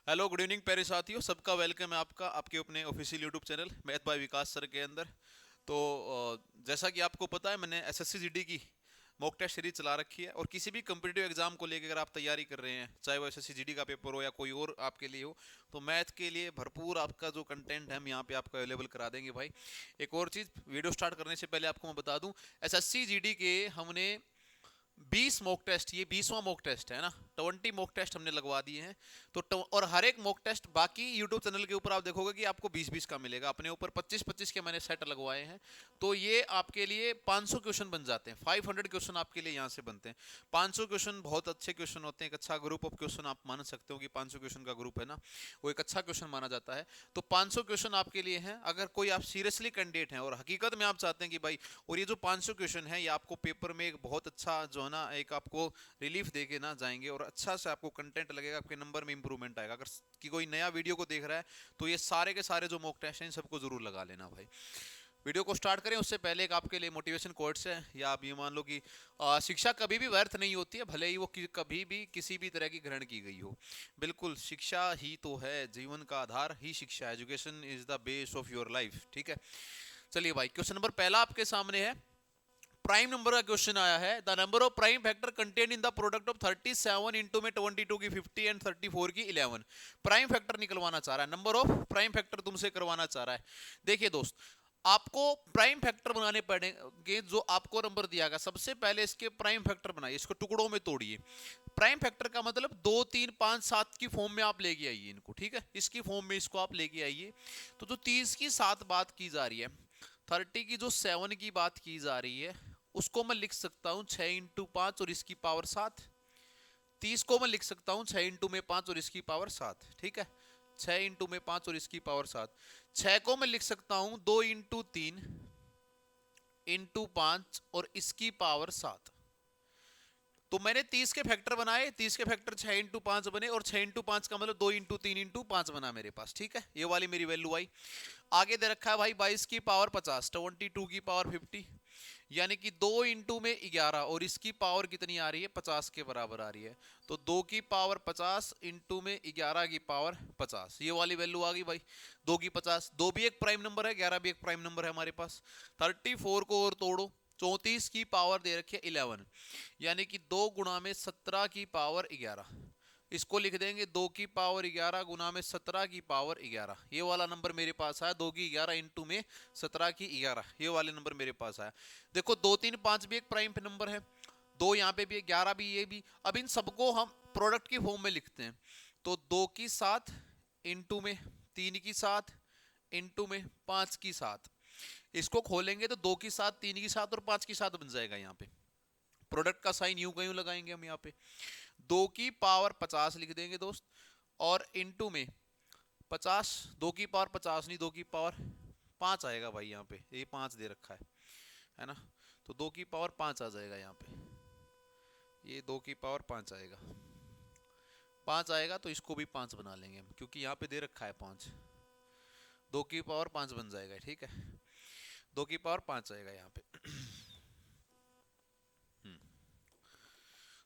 Hello, good evening प्यारे साथियों। सबका वेलकम है आपका आपके अपने official YouTube channel math bye विकास सर के अंदर। तो जैसा कि आपको पता है, मैंने एसएससी जीडी की मॉक टेस्ट सीरीज चला रखी है। और किसी भी कम्पिटिटिव एग्जाम को लेकर अगर आप तैयारी कर रहे हैं, चाहे वो एसएससी जीडी का पेपर हो या कोई और आपके लिए हो, तो मैथ के लिए भरपूर आपका जो कंटेंट है हम यहाँ पे आपको अवेलेबल करा देंगे भाई। एक और चीज़, वीडियो स्टार्ट करने से पहले आपको मैं बता दूं, एसएससी जीडी के हमने 20 मॉक टेस्ट, ये 20वां मॉक टेस्ट है ना। 20 मॉक टेस्ट हमने लगवा दिए हैं। और हर एक मॉक टेस्ट बाकी यूट्यूब चैनल के ऊपर आप देखोगे कि आपको 20-20 का मिलेगा, अपने ऊपर 25-25 के मैंने सेट लगवाए हैं। तो ये आपके लिए 500 क्वेश्चन बन जाते हैं। 500 क्वेश्चन आपके लिए यहाँ से बनते हैं। 500 क्वेश्चन बहुत अच्छे क्वेश्चन होते हैं। एक अच्छा ग्रुप ऑफ क्वेश्चन आप मान सकते हो कि 500 क्वेश्चन का ग्रुप है ना, वो एक अच्छा क्वेश्चन माना जाता है। तो 500 क्वेश्चन आपके लिए हैं अगर कोई आप सीरियसली कैंडिडेट हैं और हकीकत में आप चाहते हैं कि भाई, और ये जो 500 क्वेश्चन है ये आपको पेपर में एक बहुत अच्छा जो है ना, एक आपको रिलीफ दे के ना जाएंगे और अच्छा से आपको कंटेंट लगेगा, आपके नंबर में इंप्रूवमेंट आएगा। अगर कि कोई नया वीडियो को देख रहा है तो ये सारे के सारे जो मॉक टेस्ट हैं इन सबको जरूर लगा लेना भाई। वीडियो को स्टार्ट करें उससे पहले एक आपके लिए मोटिवेशन कोट्स है, या आप ये मान लो कि शिक्षा कभी भी व्यर्थ नहीं होती है, भले ही वो कभी भी किसी भी तरह की ग्रहण की गई हो। बिल्कुल, शिक्षा ही तो है जीवन का आधार, ही शिक्षा। Education is the base of your life. ठीक है, चलिए भाई, क्वेश्चन नंबर पहला आपके सामने है। प्राइम नंबर का क्वेश्चन आया है। The number of prime factor contain in the product of 37 into में 22 की 50 एंड 34 की 11। प्राइम फैक्टर निकलवाना चाह रहा है, नंबर ऑफ प्राइम फैक्टर तुमसे करवाना चाह रहा है। देखिए दोस्त, आपको प्राइम फैक्टर बनाने पड़ेंगे। जो आपको नंबर दिया गया, सबसे पहले इसके प्राइम फैक्टर बनाइए, इसको टुकड़ों में तोड़िए। प्राइम फैक्टर का मतलब 2, 3, 5, 7 की फॉर्म में आप लेके आइए इनको। ठीक है, इसकी फॉर्म में इसको आप लेके आइए। तो जो 30 की 7 बात की जा रही है, 30 की जो 7 की बात की जा रही है, उसको मैं लिख सकता हूं 6 इंटू 5 और इसकी पावर 7। 30 को मैं लिख सकता हूं 6 इंटू 5 और इसकी पावर 7। ठीक है, 6 इंटू 5 और इसकी पावर 7। 6 को मैं लिख सकता हूं 2 इंटू 3 इंटू 5 और इसकी पावर 7। तो मैंने 30 के फैक्टर बनाए, 30 के फैक्टर 6 इंटू 5 बने, और 6 इंटू 5 का मतलब 2 इंटू 3 इंटू 5 बना मेरे पास। ठीक है, ये वाली मेरी वैल्यू आई। आगे दे रखा है भाई 22 की पावर 50, 22 की पावर 50, यानी कि 2 इंटू में 11 और इसकी पावर कितनी आ रही है, 50 के बराबर आ रही है। तो 2 की पावर 50 इंटू में 11 की पावर 50, ये वाली वैल्यू आ गई भाई। 2 की 50, 2 भी एक प्राइम नंबर है, 11 भी एक प्राइम नंबर है हमारे पास। 34 को और तोड़ो, 34 की पावर दे रखी है 11, यानी कि 2 गुणा में 17 की पावर 11। इसको लिख देंगे 2 की पावर 11 गुना में 17 की पावर 11। ये वाला नंबर मेरे पास आया, 2 की 11 इंटू में 17 की 11, ये वाले नंबर मेरे पास आया। देखो 2, 3, 5 भी एक प्राइम नंबर है, 2 यहाँ पे भी है, 11 भी, ये भी। अब इन सबको हम प्रोडक्ट की फॉर्म में लिखते हैं। तो 2 की 7 इंटू में 3 की 7 इंटू में 5 की 7। इसको खोलेंगे तो 2 की 7, 3 की 7 और 5 की 7 बन जाएगा। यहाँ पे प्रोडक्ट का साइन यूं का यूं लगाएंगे हम यहाँ पे। 2 की पावर 50 लिख देंगे दोस्त, और इंटू में 50। 2 की पावर 50 नहीं, 2 की पावर 5 आएगा भाई, यहाँ पे ये 5 दे रखा है ना। तो 2 की पावर 5 आ जाएगा यहाँ पे, ये 2 की पावर 5 आएगा। 5 आएगा तो इसको भी 5 बना लेंगे हम, क्योंकि यहाँ पे दे रखा है 5। 2 की पावर 5 बन जाएगा। ठीक है, 2 की पावर 5 आएगा यहाँ पे।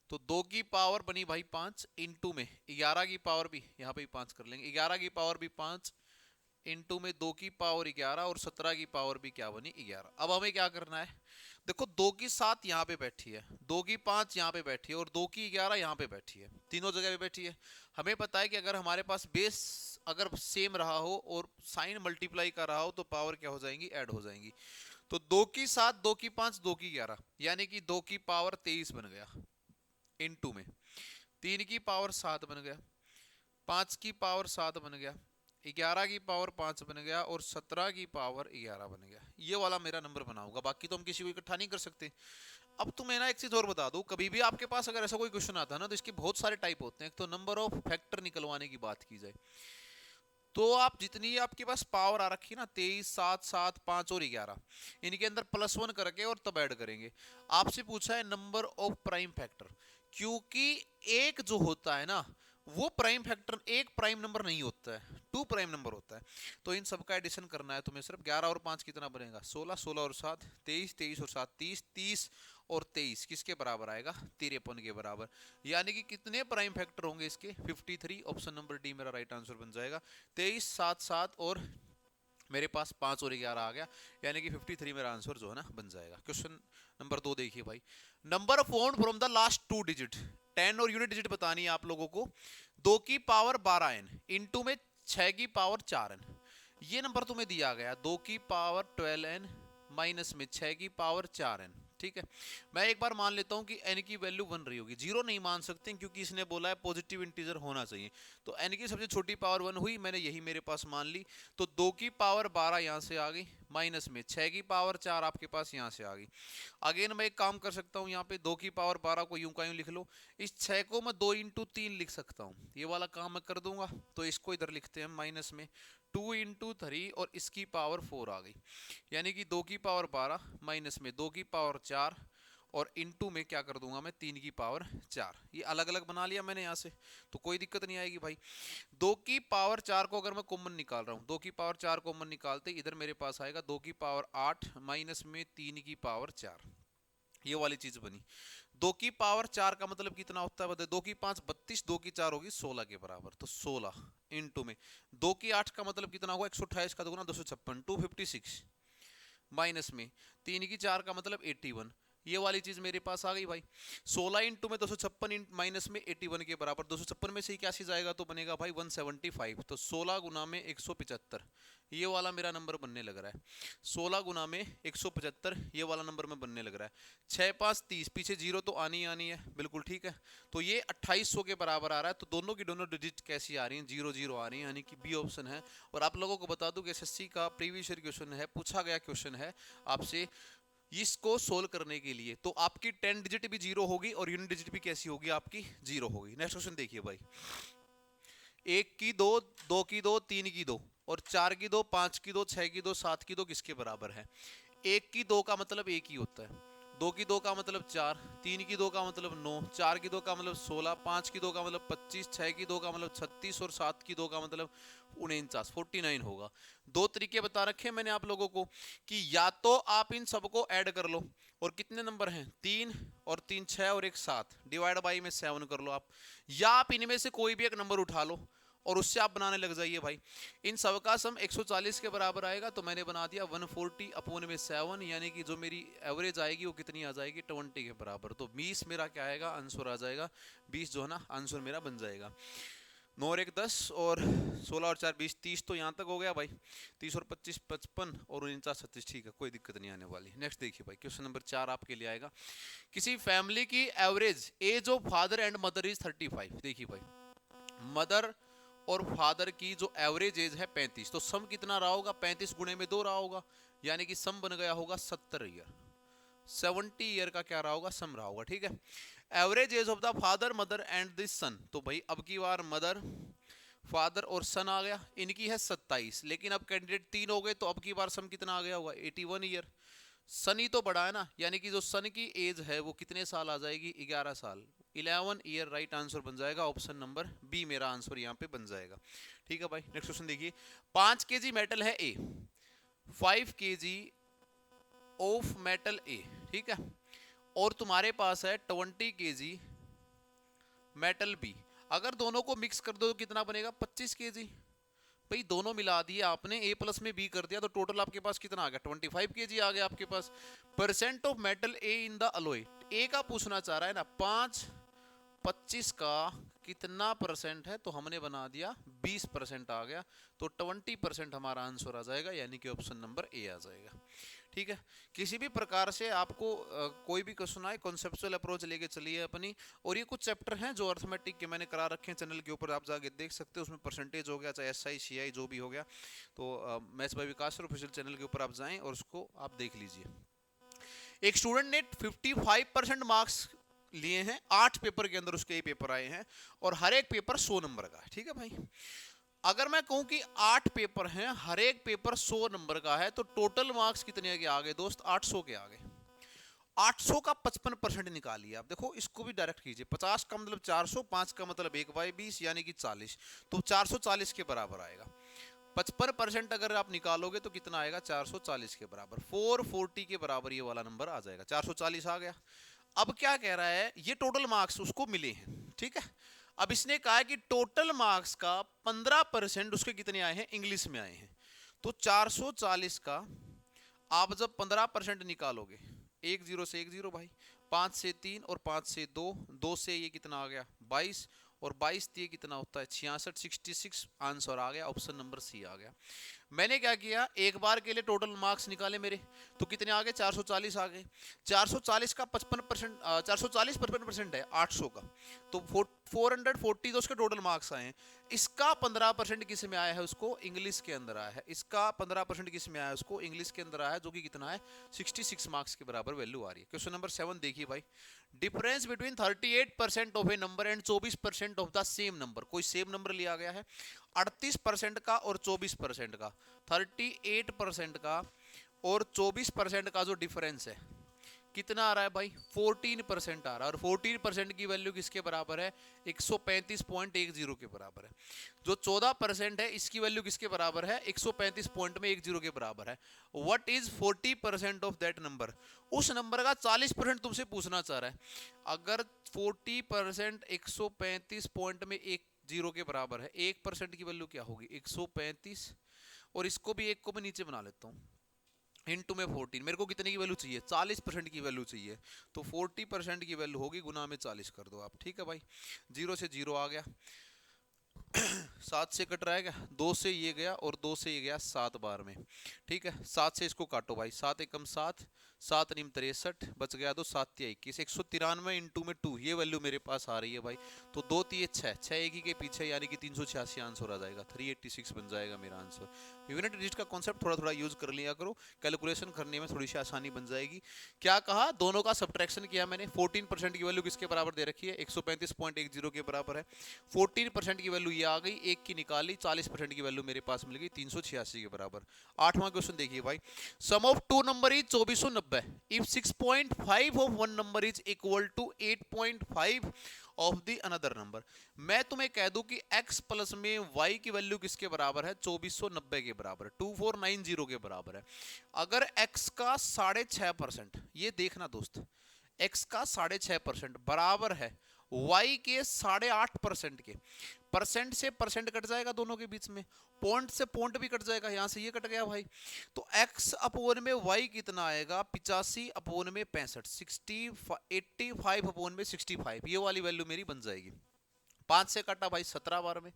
तो 2 की पावर बनी भाई 5 इंटू में 11 की पावर भी यहाँ पे 5 कर लेंगे, 11 की पावर भी 5 इंटू में 2 की पावर 11 और 17 की पावर भी क्या बनी, 11। अब हमें क्या करना है, देखो 2 की 7 यहाँ पे बैठी है, 2 की 5 यहाँ पे बैठी है और 2 की 11 यहाँ पे बैठी है, तीनों जगह पे बैठी है। हमें पता है कि अगर हमारे पास बेस अगर सेम रहा हो और साइन मल्टीप्लाई का रहा हो तो पावर क्या हो जाएंगी, ऐड हो जाएंगी। तो 2 की 7, 2 की 5, 2 की 11, यानी कि 2 की पावर 23 बन गया। इंटू में 3 की पावर 7 बन गया, 5 की पावर 7 बन गया, 11 की पावर 5 बन गया और 17 की पावर 11 बन गया। ये वाला मेरा नंबर बना होगा, बाकी तो हम किसी को इकट्ठा नहीं कर सकते। अब तो मैं ना एक चीज और बता दूं, कभी भी आपके पास अगर ऐसा कोई क्वेश्चन आता है ना, तो इसके बहुत सारे टाइप होते हैं। एक तो नंबर ऑफ फैक्टर निकलवाने की बात की जाए, तो आप जितनी आपके पास पावर आ रखी है ना, 23, 7, 7, 5 और 11, इनके अंदर +1 करके और तब ऐड करेंगे। आपसे पूछा है नंबर ऑफ प्राइम फैक्टर, क्योंकि एक जो होता है ना, वो प्राइम फैक्टर एक प्राइम नंबर नहीं होता है, टू प्राइम नंबर होता है। तो इन सबका एडिशन करना है तुम्हें सिर्फ। 11 और 5 कितना बनेगा 16, 16 और 7 23, 23 और 7 30, 30 और 23 किसके बराबर आएगा 53 के बराबर। यानी कि कितने प्राइम फैक्टर होंगे इसके 53। ऑप्शन नंबर डी मेरा राइट आंसर बन जाएगा। 23 7 7 और मेरे पास 5 और 11 आ गया, यानी कि 53 मेरा आंसर जो है ना बन जाएगा। क्वेश्चन नंबर 2 देखिए भाई, number found from the last 2 digit. 10 और यूनिट डिजिट बतानी है आप लोगों को। 2 की पावर 12n इंटू में 6 की पावर 4n, ये नंबर तुम्हें दिया गया 2 की पावर 12n माइनस में 6 की पावर 4n। ठीक है, मैं एक बार मान लेता हूं कि n की वैल्यू 1 रही होगी, जीरो नहीं मान सकते क्योंकि इसने बोला है पॉजिटिव इंटीजर होना चाहिए। तो n की सबसे छोटी पावर 1 हुई, मैंने यही मेरे पास मान ली। तो 2 की पावर 12 यहां से आ गई, माइनस में 6 की पावर 4 आपके पास यहां से आ गई। अगेन मैं एक काम कर सकता हूं, यहाँ पे 2 की पावर 12 को यूं का यूं लिख लो, इस 6 को मैं 2 इंटू 3 लिख सकता हूं, ये वाला काम मैं कर दूंगा। तो इसको इधर लिखते हैं माइनस में 2 इंटू 3 और इसकी पावर 4 आ गई, यानी कि 2 की पावर 12 माइनस में 2 की पावर 4 और इनटू में क्या कर दूंगा मैं 3 की पावर 4। ये अलग अलग बना लिया मैंने यहाँ से, तो कोई दिक्कत नहीं आएगी भाई। 2 की पावर 4 को अगर मैं कॉमन निकाल रहा हूँ, 2 की पावर 4 कॉमन निकालते इधर मेरे पास आएगा 2 की पावर 8 माइनस में 3 की पावर 4, ये वाली चीज बनी। 2 की पावर 4 का मतलब कितना होता है बताइए, 2 की 5 32, 2 की 4 होगी 16 के बराबर, तो 16 इंटू में 2 की 8 का मतलब कितना होगा 128 का दुगुना 256 256 माइनस में 3 की 4 का मतलब 81, ये वाली चीज मेरे पास आ गई भाई। 16 इंटू में 256 माइनस में 81 के बराबर, 256 में से ही क्या चीज आएगा तो बनेगा भाई 175, तो 16 गुना में 175, ये वाला मेरा नंबर बनने लग रहा है। 16 गुना में 175 ये वाला नंबर में बनने लग रहा है। 6 5 30, पीछे जीरो तो आनी ही आनी है, बिल्कुल ठीक है। तो ये 2800 के बराबर आ रहा है, तो दोनों की दोनों डिजिट कैसी आ रही हैं 0 0 आ रही है, यानी कि बी ऑप्शन है। और आप लोगों को बता दूं कि एसएससी का प्रीवियस ईयर क्वेश्चन है, पूछा गया क्वेश्चन है आपसे इसको सोल्व करने के लिए। तो आपकी 10 डिजिट भी 0 होगी और यूनिट डिजिट भी कैसी होगी आपकी 0 होगी। नेक्स्ट क्वेश्चन देखिए भाई, 1 की 2, 2 की 2, 3 की 2 और 4 की 2, 5 की 2, 6 की 2, 7 की 2 किसके बराबर है। 1 की 2 का मतलब 1 ही होता है, 2 की 2 का मतलब 4, 3 की 2 का मतलब 9, 4 की 2 का मतलब 16, 5 की 2 का मतलब 25, 6 की 2 का मतलब 36 और 7 की 2 का मतलब 49 49 होगा। दो तरीके बता रखे मैंने आप लोगों को कि या तो आप इन सबको ऐड कर लो और कितने नंबर हैं 3 और 3 6 और 1 7 डिवाइड बाई में 7 कर लो आप, या आप इनमें से कोई भी एक नंबर उठा लो और उससे आप बनाने लग जाइए भाई। इन सब का सम 140 के बराबर आएगा, तो मैंने बना दिया 140 अपॉन में 7, यानी कि जो मेरी एवरेज आएगी वो कितनी आ जाएगी 20 के बराबर। तो 20 मेरा क्या आएगा आंसर आ जाएगा, 20 जो है ना आंसर मेरा बन जाएगा। 9 और 1 10 और 16 और 4 20, 30 तो यहाँ तक हो गया भाई। 30 और 25 55 और 49 36, ठीक है कोई दिक्कत नहीं आने वाली। नेक्स्ट देखिए भाई, क्वेश्चन नंबर 4 आपके लिए आएगा, किसी फैमिली की average age of father and mother is 35। देखिए भाई, मदर और फादर की जो एवरेज एज है 35, तो सम कितना रहा होगा 35 गुणे में 2 रहा होगा, यानी कि सम बन गया होगा 70 ईयर। 70 ईयर का क्या रहा होगा सम रहा होगा, ठीक है। Average age of the father mother and this son, तो भाई अब की बार मदर फादर और सन आ गया, इनकी है 27, लेकिन अब कैंडिडेट 3 हो गए, तो अब की बार सम कितना आ गया होगा 81 ईयर। सन ही तो बड़ा है ना, यानी कि जो सन की एज है वो कितने साल आ जाएगी 11 साल, 11 ईयर राइट आंसर बन जाएगा। ऑप्शन नंबर बी मेरा आंसर यहाँ पे बन जाएगा, ठीक है भाई। नेक्स्ट क्वेश्चन देखिए, 5 kg मेटल है ए, 5 kg ऑफ मेटल ए, ठीक है, और तुम्हारे पास है 20 kg मेटल बी। अगर दोनों को मिक्स कर दो तो कितना बनेगा 25 kg। भाई दोनों मिला दिए आपने, ए प्लस में बी कर दिया, तो टोटल आपके पास कितना आ गया 25 kg आ गया आपके पास। Percent of metal A in the alloy, A का पूछना चाह रहा है ना, 5 25 का कितना परसेंट है, तो हमने बना दिया 20% आ गया, तो 20% हमारा आंसर आ जाएगा, यानी कि ऑप्शन नंबर ए आ जाएगा, ठीक है। किसी भी प्रकार से आपको कोई भी क्वेश्चन आए कॉन्सेप्चुअल अप्रोच लेके चलिए अपनी। और ये कुछ चैप्टर हैं जो अर्थमेटिक के मैंने करा रखे हैं चैनल के ऊपर, आप जाके देख सकते हो, उसमें परसेंटेज हो गया चाहे SI CI जो भी हो गया, तो maths by Vikas official channel के ऊपर आप जाएं और उसको आप देख लीजिए। एक स्टूडेंट ने 55% मार्क्स लिए हैं, 8 पेपर के अंदर उसके ये पेपर आए हैं और हर एक पेपर 100 नंबर का है, ठीक है भाई। अगर मैं कहूं कि 8 पेपर हैं, हर एक पेपर 100 नंबर का है, तो टोटल मार्क्स कितने के आ गए दोस्त 800 के आ गए। 800 का 55% निकालिए आप, देखो इसको भी डायरेक्ट कीजिए, 50 का मतलब 400, 5 का मतलब 1/20 यानी कि 40, तो 440 के बराबर आएगा। 55% अगर आप निकालोगे तो कितना आएगा, 440 के बराबर, 440 के बराबर ये वाला नंबर आ जाएगा, 440 आ गया। अब क्या कह रहा है, ये टोटल मार्क्स उसको मिले हैं, ठीक है। अब इसने कहा है कि टोटल मार्क्स का 15% उसके कितने आए हैं, इंग्लिश में आए हैं। तो 440 का आप जब 15% निकालोगे, 10 से 10 भाई, 5 से 3 और 5 से 2, 2 से ये कितना आ गया 22, और 22 ये कितना होता है 66, 66 आंसर आ गया, ऑप्शन नंबर सी आ गया। मैंने क्या किया, एक बार के लिए टोटल मार्क्स निकाले मेरे, तो कितने आ गए 440 आ गए। 440 का 55%, 440 55% है 800 का, तो 440 तो उसके टोटल मार्क्स आए हैं। इसका 15% किस में आया है, उसको इंग्लिश के अंदर आया है। इसका 15% किस में आया है, उसको इंग्लिश के अंदर आया है, जो कि कितना है 66 मार्क्स के बराबर वैल्यू आ रही है। क्वेश्चन नंबर 7 देखिए भाई, difference between 38% of A number and 24% of the same number. कोई सेम नंबर लिया गया है, 38% का और 24% का, 38% का और 24% का जो डिफरेंस है कितना आ रहा है भाई, 14% आ रहा है। और 14% की वैल्यू किसके बराबर है, 135.10 के बराबर है। जो 14% है इसकी वैल्यू किसके बराबर है, 135.10 के बराबर है। What is 40% of that number, उस नंबर का 40% तुमसे पूछना चाह रहा है। अगर 40% 135.10 के बराबर है, 1% की वैल्यू क्या होगी 135, और इसको भी एक को मैं नीचे बना लेता हूँ, इनटू में 14, मेरे को कितने की वैल्यू चाहिए 40% की वैल्यू चाहिए, तो 40% की वैल्यू होगी गुना में 40 कर दो आप, ठीक है भाई। 0 से 0 आ गया, 7 से कट रहा है क्या, 2 से ये गया और 2 से ये गया 7 बार में, ठीक है। 7 से इसको काटो भाई, 7 एकम 7, 7 निम 63, बच गया तो 7 तिया 21, 193 इंटू में 2, ये वैल्यू मेरे पास आ रही है भाई। तो 2 तिये 6, 6 एक ही के पीछे यानी कि 386 आंसर आ जाएगा, 386 बन जाएगा मेरा आंसर। यूनिट डिजिट का कॉन्सेप्ट थोड़ा थोड़ा यूज कर लिया करो, कैलकुलेशन करने में थोड़ी सी आसानी बन जाएगी। क्या कहा, दोनों का सब्ट्रैक्शन किया मैंने, 14% की वैल्यू किसके बराबर दे रखी है 135.10 के बराबर है, 14% की वैल्यू ये आ गई, एक की निकाली, 40% की वैल्यू मेरे पास मिल गई 386 के बराबर। 8वां क्वेश्चन देखिए भाई, sum of two number is 2490, if 6.5 of one number is equal to 8.5 of the another number. मैं तुम्हें कह दूं कि x प्लस में y की वैल्यू किसके बराबर है 2490 के बराबर, 2490 के बराबर है। अगर x का 6.5%, ये देखना दोस्त, x का 6.5% बराबर है y के 8.5% के, परसेंट से परसेंट कट जाएगा दोनों के बीच में, पॉइंट से पॉइंट भी कट जाएगा, यहां से ये कट गया भाई, तो x अपोन में y कितना आएगा 85 अपोन में 65, 85 अपोन में 65, ये वाली वैल्यू मेरी बन जाएगी। 5 से काटा भाई 17 बार में,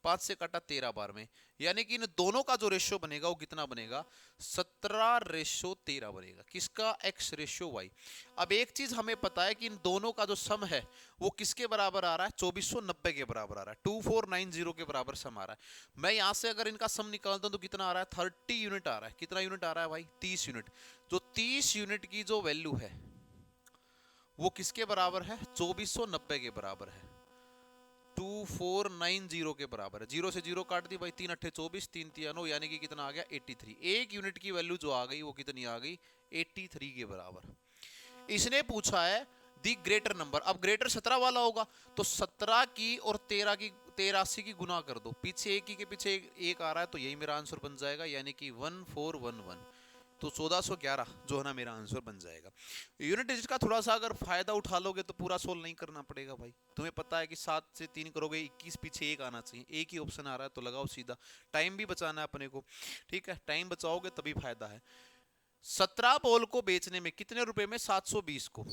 5 से काटा 13 बार में, यानी कि इन दोनों का जो रेशियो बनेगा वो कितना बनेगा 17:13 बनेगा, किसका x रेशियो y। अब एक चीज हमें पता है कि इन दोनों का जो सम है वो किसके बराबर आ रहा है 2490 के बराबर आ रहा है, 2490 के बराबर सम आ रहा है। मैं यहां से अगर इनका सम निकालता हूं तो कितना आ रहा है 30 यूनिट आ रहा है। कितना यूनिट आ रहा है भाई 30 यूनिट। जो 30 यूनिट की जो वैल्यू है वो किसके बराबर है 2490 के बराबर है, 2490 के बराबर है। 0 से 0 काट दी भाई, 3 अट्ठे 24, 3 तिया 9, यानी कि कितना आ गया 83। एक यूनिट की वैल्यू जो आ गई वो कितनी आ गई 83 के बराबर। इसने पूछा है दी ग्रेटर नंबर, अब ग्रेटर 17 वाला होगा तो 17 की और 13 की 83 की गुना कर दो, पीछे एक ही के पीछे एक आ रहा है तो यही मेरा आंसर बन जाएगा, यानी कि 1411, तो 1411 जो है ना मेरा आंसर बन जाएगा। यूनिट डिजिट का थोड़ा सा अगर फायदा उठा लोगे तो पूरा सोल्व नहीं करना पड़ेगा भाई। तुम्हें पता है कि 7 से 3 करोगे 21, पीछे एक आना चाहिए, एक ही ऑप्शन आ रहा है तो लगाओ सीधा, टाइम भी बचाना है अपने को, ठीक है, टाइम बचाओगे तभी फायदा है। 17 बॉल को बेचने में कितने रुपए में 720 को,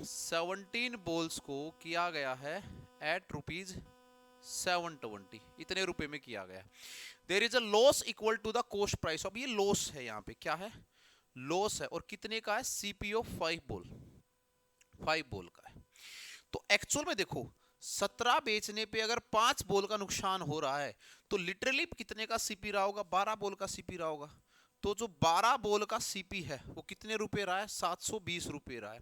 17 बॉल्स को किया गया है एट रुपीज 720, इतने रुपए में किया गया। There is a loss equal to the cost price. अब ये लॉस है, यहाँ पे क्या है लॉस है, और कितने का है सीपीओ 5 बॉल, 5 बॉल का है। तो एक्चुअल में देखो 17 बेचने पे अगर 5 बॉल का नुकसान हो रहा है तो लिटरली कितने का सीपी रहा होगा 12 बॉल का सीपी रहा होगा। तो जो 12 बॉल का सीपी है वो कितने रुपए रहा है? 720 रुपए रहा है।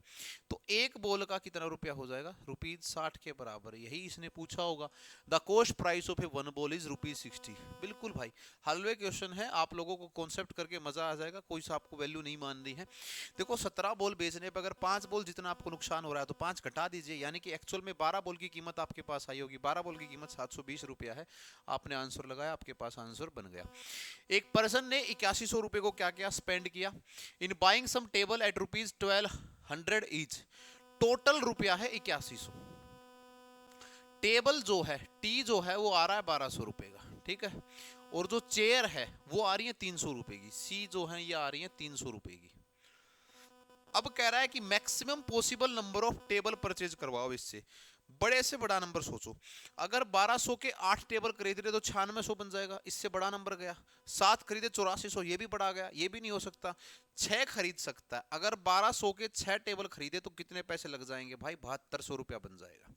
तो एक बॉल का कितना रुपया हो जाएगा? ₹60 के बराबर। यही इसने पूछा होगा। The cost price of A one ball is ₹60। बिल्कुल भाई, हलवे क्वेश्चन है, आप लोगों को कॉन्सेप्ट करके मजा आ जाएगा। कोई सा आपको वैल्यू नहीं मान रही है। देखो 17 बॉल बेचने पर अगर 5 बॉल जितना आपको नुकसान हो रहा है तो 5 घटा दीजिए, यानी कि एक्चुअल में 12 बॉल की कीमत आपके पास आई होगी। 12 बॉल की कीमत 720 रुपया है। आपने आंसर लगाया, आपके पास आंसर बन गया। एक पर्सन ने 8100 रुपए को क्या क्या स्पेंड किया in buying some table at ₹1200 each. Total रुपया है 8100। टेबल जो है टी जो है वो आ रहा है 1200 रुपए का, ठीक है, और जो चेयर है वो आ रही है 300 रुपए की। सी जो है ये आ रही है 300 रुपए की। अब कह रहा है कि maximum possible number of table purchase करवाओ इससे। बड़े से बड़ा नंबर सोचो। अगर 1200 के 8 टेबल खरीद रहे तो 9600 बन जाएगा, इससे बड़ा नंबर गया। 7 खरीदे 8400, ये भी बड़ा गया, ये भी नहीं हो सकता। 6 खरीद सकता है। अगर 1200 के 6 टेबल खरीदे तो कितने पैसे लग जाएंगे भाई? 7200 रुपया बन जाएगा।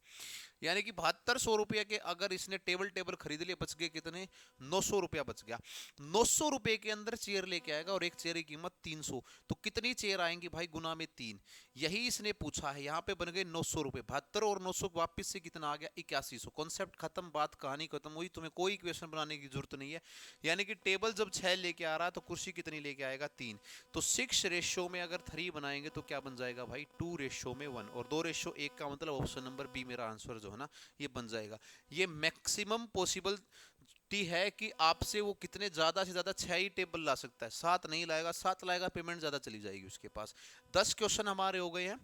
यानी कि 7200 रुपये के अगर इसने टेबल खरीद लिए, बच गए कितने? 900 रुपया बच गया। 900 रुपए के अंदर चेयर लेके आएगा और एक चेयर की कीमत 300। तो कितनी चेयर आएंगी भाई? गुना में 3। यही इसने पूछा है। यहाँ पे बन गए 900 रुपए। 72 और 900 वापिस से कितना आ गया? 8100। कॉन्सेप्ट खत्म, बात कहानी खत्म हुई। तुम्हें कोई इक्वेशन बनाने की जरूरत नहीं है। यानी कि टेबल जब 6 लेके आ रहा है तो कुर्सी कितनी लेके आएगा? 3। तो 6 रेशियो में अगर 3 बनाएंगे तो क्या बन जाएगा भाई? 2 रेशियो में 1, और 2 रेशियो 1 का मतलब ऑप्शन नंबर बी मेरा आंसर जो है ना ये बन जाएगा। ये मैक्सिमम पॉसिबिलिटी है कि आपसे वो कितने ज्यादा से ज्यादा 6 ही टेबल ला सकता है। 7 नहीं लाएगा। 7 लाएगा पेमेंट ज्यादा चली जाएगी उसके पास। 10 क्वेश्चन हमारे हो गए हैं।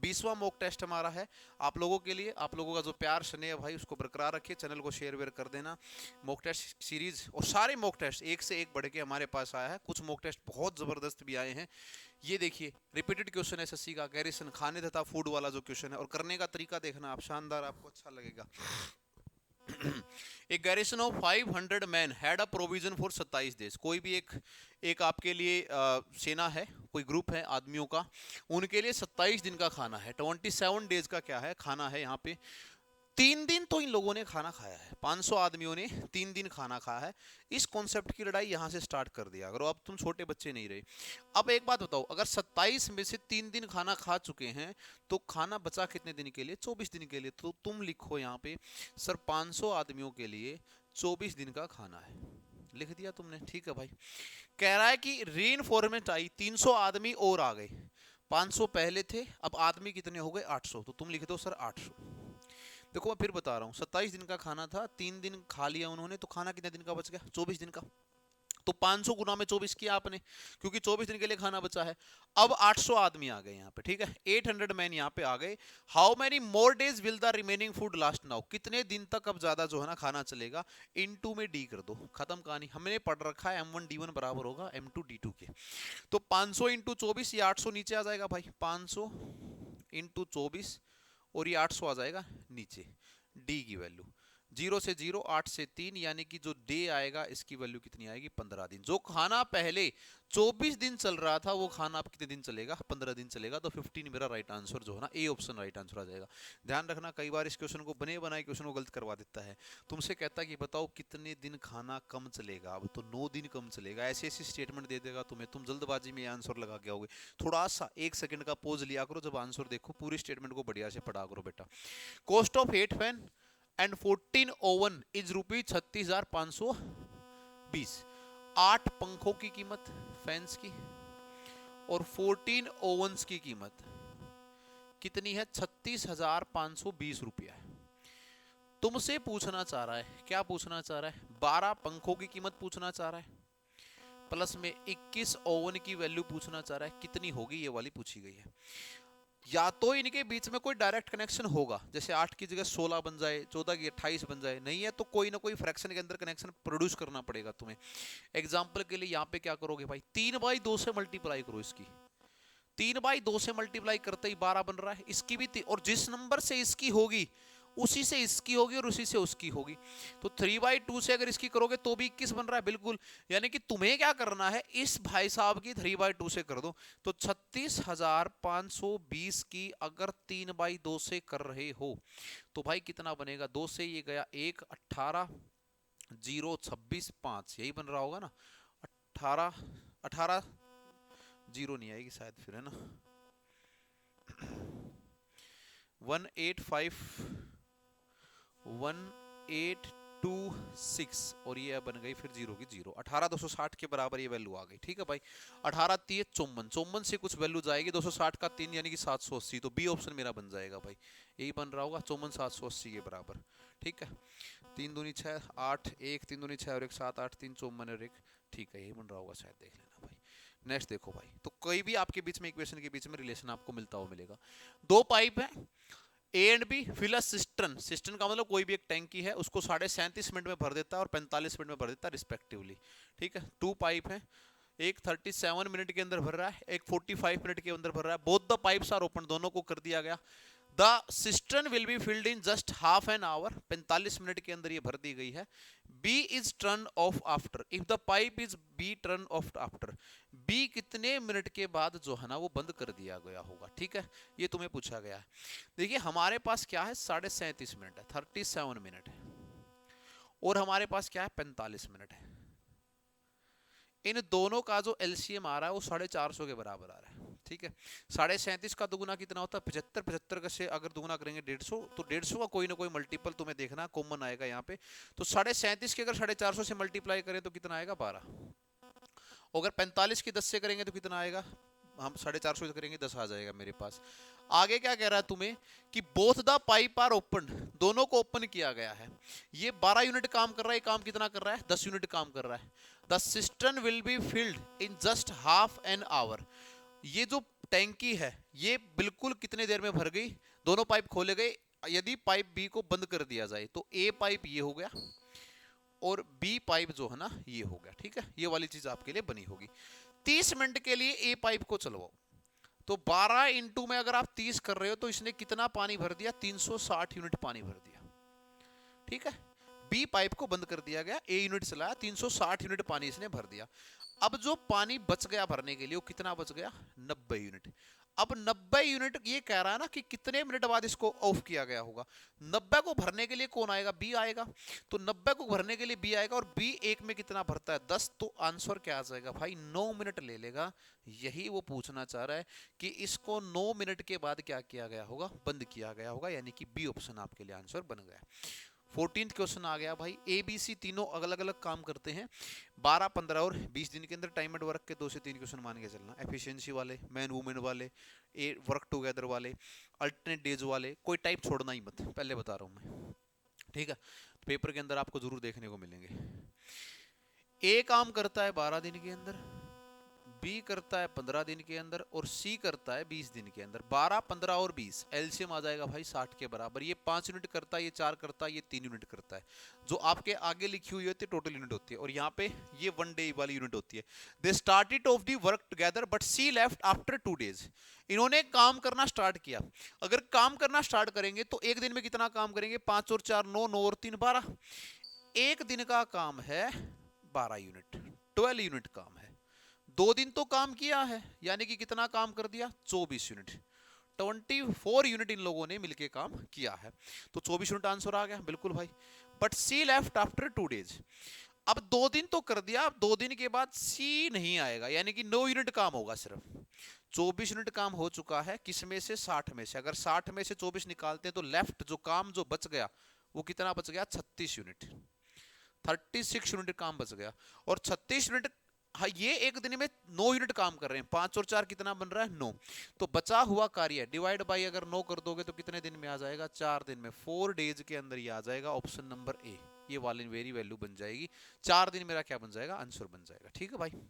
20वां मॉक टेस्ट हमारा है आप लोगों के लिए। आप लोगों का जो प्यार स्नेह भाई उसको बरकरार रखिए। चैनल को शेयर वेयर कर देना। मॉक टेस्ट सीरीज और सारे मॉक टेस्ट एक से एक बढ़ के हमारे पास आया है। कुछ मॉक टेस्ट बहुत जबरदस्त भी आए हैं। ये देखिए रिपीटेड क्वेश्चन है एसएससी का, गैरिसन खाने तथा फूड वाला जो क्वेश्चन है, और करने का तरीका देखना आप, शानदार, आपको अच्छा लगेगा। एक garrison of 500 man had a provision for 27 days. कोई भी एक आपके लिए सेना है, कोई ग्रुप है आदमियों का, उनके लिए 27 दिन का खाना है। 27 डेज का क्या है? खाना है। यहाँ पे 3 दिन तो इन लोगों ने खाना खाया है। 500 आदमियों ने 3 दिन खाना खाया है। इस कॉन्सेप्ट की लड़ाई यहां से स्टार्ट कर दिया। अगर अब तुम छोटे बच्चे नहीं रहे। अब एक बात बताओ, अगर 27 में से 3 दिन खाना खा चुके हैं तो खाना बचा कितने दिन के लिए? 24 दिन के लिए। तो तुम लिखो यहाँ पे सर 500 आदमियों के लिए 24 दिन का खाना है। लिख दिया तुमने, ठीक है भाई। कह रहा है कि रीइंफोर्समेंट आई, 300 आदमी और आ गए। 500 पहले थे, अब आदमी कितने हो गए? 800। तो तुम लिख दो सर 800। देखो मैं फिर बता रहा हूँ, 27 दिन का खाना था, 3 दिन खा लिया उन्होंने, तो खाना कितने दिन का बच गया? 24 दिन का। तो 500 गुना में 24 किया आपने, क्योंकि 24 दिन के लिए खाना बचा है। अब 800 आदमी आ गए यहाँ पे, ठीक है। 800 मैन यहाँ पे आ गए। How many more days will the remaining food last now? कितने दिन तक अब ज्यादा जो है ना खाना चलेगा? इनटू में डी कर दो, खत्म कहानी। हमने पढ़ रखा है M1D1 बराबर होगा M2 D2 के। तो 500 इंटू 24, ये 800 नीचे आ जाएगा भाई। 500 इंटू 24 और ये 800 आ जाएगा नीचे। डी की वैल्यू 0 से 0, 8 से 3, यानी कि जो डे आएगा इसकी वैल्यू कितनी आएगी? 15 दिन। जो खाना पहले 24 दिन चल रहा था वो खाना अब कितने दिन चलेगा? 15 दिन चलेगा। तो 15 मेरा राइट आंसर जो है ना, ए ऑप्शन राइट आंसर आ जाएगा। ध्यान रखना, कई बार इस क्वेश्चन को बने बनाए क्वेश्चन को गलत करवा देता है। तुमसे कहता कि बताओ कितने दिन खाना कम चलेगा? अब तो 9 दिन कम चलेगा। ऐसी ऐसी स्टेटमेंट दे देगा तुम्हें, तुम जल्दबाजी में आंसर लगा के आओगे। थोड़ा सा 1 सेकंड का पोज लिया करो, जब आंसर देखो पूरी स्टेटमेंट को बढ़िया से पढ़ा करो बेटा। Cost of 8 fan and 14 oven is ₹36,520। 8 पंखों की कीमत फैंस की और 14 ओवंस की कीमत कितनी है? 36,520 रुपया है। तुमसे पूछना चाह रहा है, क्या पूछना चाह रहा है? 12 पंखों की कीमत पूछना चाह रहा है, प्लस में 21 ओवन की वैल्यू पूछना चाह रहा है। कितनी होगी ये वाली पूछी गई है। या तो इनके बीच में कोई डायरेक्ट कनेक्शन होगा, जैसे 8 की जगह 16 बन जाए, 14 की 28 बन जाए। नहीं है तो कोई ना कोई फ्रैक्शन के अंदर कनेक्शन प्रोड्यूस करना पड़ेगा तुम्हें। एग्जांपल के लिए यहाँ पे क्या करोगे भाई? 3/2 से मल्टीप्लाई करो इसकी। 3/2 से मल्टीप्लाई करते ही 12 बन रहा है। इसकी भी और जिस नंबर से इसकी होगी उसी से इसकी होगी और उसी से उसकी होगी। तो 3/2 से अगर इसकी करोगे तो भी 21 बन रहा है, बिल्कुल। यानी कि तुम्हें क्या करना है, इस भाई साहब की 3/2 से कर दो। तो 36,520 की अगर 3/2 से कर रहे हो तो भाई कितना बनेगा? 2 से ये गया 1, 18, 0, 26, 5, यही बन रहा होगा ना। 18 18 जीरो नहीं आएगी शायद फिर, है ना। 1826 और ये बन गई फिर जीरो की जीरो। 18,260 के बराबर ये वैल्यू आ गई, ठीक है भाई। 18 3 54, 54 से कुछ वैल्यू जाएगी, 260 का 3 यानी कि 780, तो बी ऑप्शन मेरा बन जाएगा भाई, यही बन रहा होगा 54 780 के बराबर, ठीक है। 3 दूनी 6 8 1 3 दूनी 6 और 1 7 8 3 54 और 1, ठीक है, यही बन रहा होगा शायद, देख लेना भाई। नेक्स्ट देखो भाई, तो कोई भी आपके बीच में इक्वेशन के बीच में रिलेशन आपको मिलता हुआ मिलेगा। दो पाइप है A and B, fill a cistern, cistern का मतलब कोई भी एक टैंकी है, उसको 37.5 मिनट में भर देता है और 45 मिनट में भर देता है रिस्पेक्टिवली, ठीक है। टू पाइप है, एक 37 मिनट के अंदर भर रहा है, एक 45 मिनट के अंदर भर रहा है, both the pipes are open, दोनों को कर दिया गया। The cistern will be filled in just half an hour, 45 minute के अंदर ये भर दी गई है। B is turn off after, if the pipe is B turn off after, B कितने मिनट के बाद जो है ना वो बंद कर दिया गया होगा, ठीक है, ये तुम्हें पूछा गया है। देखिए हमारे पास क्या है, 37.5 मिनट है, 37 मिनट है, और हमारे पास क्या है, 45 मिनट है। इन दोनों का जो एलसीएम आ रहा है वो 450 के बराबर आ रहा है, ठीक है। 37.5 का दुगुना कितना होता है, 75, 75 का से अगर दुगुना करेंगे 150, तो 150 का कोई ना कोई मल्टीपल तुम्हें देखना कॉमन आएगा यहाँ पे। तो 37.5 के अगर 450 से मल्टीप्लाई करें तो कितना आएगा, 12। अगर 45 की 10 से करेंगे तो कितना आएगा, हम 450 से करेंगे 10 आ जाएगा मेरे पास। आगे क्या कह रहा है तुम्हें कि both the pipe are open, दोनों को ओपन किया गया है। ये 12 यूनिट काम कर रहा है, काम कितना कर रहा है, 10 यूनिट काम कर रहा है। The cistern will be filled in just half an our, ये जो टैंकी है ये बिल्कुल कितने देर में भर गई, दोनों पाइप खोले गए। यदि पाइप बी को बंद कर दिया जाए तो ए पाइप ये हो गया और बी पाइप जो है ना ये हो गया, ठीक है। ये वाली चीज आपके लिए बनी होगी। 30 मिनट के लिए ए पाइप को चलवाओ, तो 12 इंटू में अगर आप 30 कर रहे हो तो इसने कितना पानी भर दिया, 360 यूनिट पानी भर दिया, ठीक है। बी पाइप को बंद कर दिया गया, ए यूनिट चलाया, 360 यूनिट पानी इसने भर दिया। अब जो पानी बच गया भरने के लिए वो कितना बच गया, 90 यूनिट। अब 90 यूनिट ये कह रहा है ना कि कितने मिनट बाद इसको ऑफ किया गया होगा। 90 को भरने के लिए कौन आएगा, बी आएगा, तो 90 को भरने के लिए बी आएगा, और बी एक में कितना भरता है, 10, तो आंसर क्या आ जाएगा भाई, 9 मिनट ले लेगा। यही वो पूछना चाह रहा है कि इसको 9 मिनट के बाद क्या किया गया होगा, बंद किया गया होगा, यानी कि बी ऑप्शन आपके लिए आंसर बन गया। 14th क्वेश्चन आ गया भाई, ए बी सी तीनों अलग अलग काम करते हैं 12, 15 और 20 दिन के अंदर, टाइम एंड वर्क के 2 से 3 क्वेश्चन मान के चलना, एफिशिएंसी वाले, मैन वुमेन वाले, ए वर्क टुगेदर वाले, अल्टरनेट डेज वाले, कोई टाइप छोड़ना ही मत, पहले बता रहा हूं मैं, ठीक है। पेपर के अंदर आपको जरूर देखने को मिलेंगे। ए काम करता है 12 दिन के अंदर, बी करता है 15 दिन के अंदर, और सी करता है 20 दिन के अंदर। 12, 15 और 20 एलसीएम आ जाएगा भाई 60 के बराबर। ये 5 यूनिट करता है, ये 4 करता है, ये 3 यूनिट करता है। जो आपके आगे लिखी हुई होती है टोटल यूनिट होती है, और यहाँ पे ये 1 डे वाली यूनिट होती है। They started off the work together but C left after 2 days, इन्होंने काम करना स्टार्ट किया। अगर काम करना स्टार्ट करेंगे तो एक दिन में कितना काम करेंगे, 5 और 4 9, 9 और 3 12, एक दिन का काम है 12 यूनिट, 12 यूनिट काम है। 2 दिन तो काम किया है, यानी कि कितना काम कर दिया, 24 यूनिट, 24 यूनिट इन लोगों ने मिलके काम किया है। तो 24 यूनिट आंसर आ गया बिल्कुल भाई। But C left after 2 days, अब 2 दिन तो कर दिया, अब 2 दिन के बाद सी नहीं आएगा, यानी कि 9 यूनिट काम होगा सिर्फ। 24 यूनिट काम हो चुका है, किस में से, 60 में से। अगर 60 में से 24 निकालते हैं तो लेफ्ट जो काम जो बच गया वो कितना बच गया, 36 यूनिट, 36 यूनिट काम बच गया। और 36 यूनिट, हाँ ये एक दिन में 9 यूनिट काम कर रहे हैं, 5 और 4 कितना बन रहा है, 9। तो बचा हुआ कार्य डिवाइड बाई अगर 9 कर दोगे तो कितने दिन में आ जाएगा, 4 दिन में, 4 डेज के अंदर ये आ जाएगा। ऑप्शन नंबर ए, ये वाली वेरी वैल्यू बन जाएगी, 4 दिन मेरा क्या बन जाएगा, आंसर बन जाएगा, ठीक है भाई।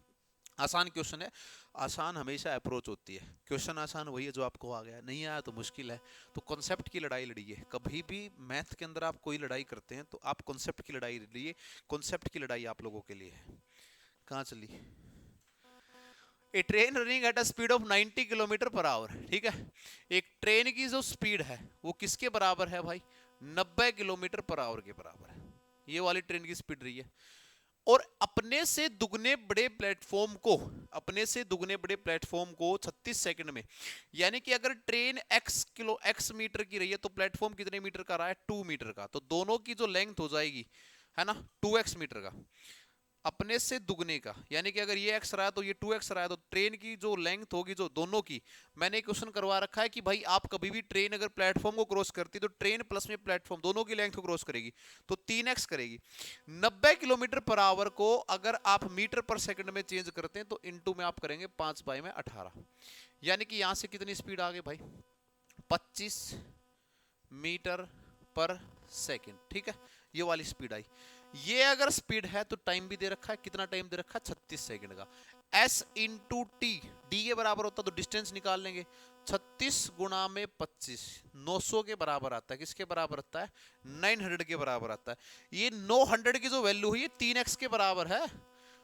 आसान क्वेश्चन है, आसान हमेशा अप्रोच होती है, क्वेश्चन आसान वही है जो आपको आ गया, नहीं आया तो मुश्किल है। तो कॉन्सेप्ट की लड़ाई लड़िए, कभी भी मैथ के अंदर आप कोई लड़ाई करते हैं तो आप कॉन्सेप्ट की लड़ाई लड़िए, कॉन्सेप्ट की लड़ाई आप लोगों के लिए है। कहाँ चली, a train running at a speed of 90 kilometre per hour, ठीक है। एक ट्रेन की जो स्पीड है वो किसके बराबर है भाई, 90 किलोमीटर पर आवर के बराबर है, ये वाली ट्रेन की स्पीड रही है। और अपने से दुगने बड़े प्लेटफॉर्म को, अपने से दुगने बड़े प्लेटफॉर्म को 36 सेकंड में, यानी कि अगर ट्रेन x मीटर की रही है तो प्लेटफॉर्म कितने मीटर का रहा है, 2 मीटर का, तो दोनों की जो लेंथ हो जाएगी है ना 2x मीटर का। अपने से दुगने का, यानी कि अगर ये x रहा है तो ये 2x रहा है, तो ट्रेन की जो लेंथ होगी जो दोनों की, मैंने क्वेश्चन करवा रखा है कि भाई आप कभी भी ट्रेन अगर प्लेटफॉर्म को क्रॉस करती तो ट्रेन प्लस में प्लेटफॉर्म दोनों की लेंथ को क्रॉस करेगी, तो 3x करेगी। 90 किलोमीटर पर आवर को अगर आप मीटर पर सेकंड में चेंज करते हैं तो इनटू में आप करेंगे 5 बाई में 18, यानी कि यहां से कितनी स्पीड आ गई भाई, 25 मीटर पर सेकंड। ठीक है, ये वाली स्पीड आई। ये अगर स्पीड है तो टाइम भी दे रखा है, कितना टाइम दे रखा है, 36 सेकंड का। s इंटू टी, डी के बराबर होता तो डिस्टेंस निकाल लेंगे, 36 गुणा में 25 900 के बराबर आता है। किसके बराबर आता है, 900 के बराबर आता है। ये 900 की जो वैल्यू है ये 3x के बराबर है,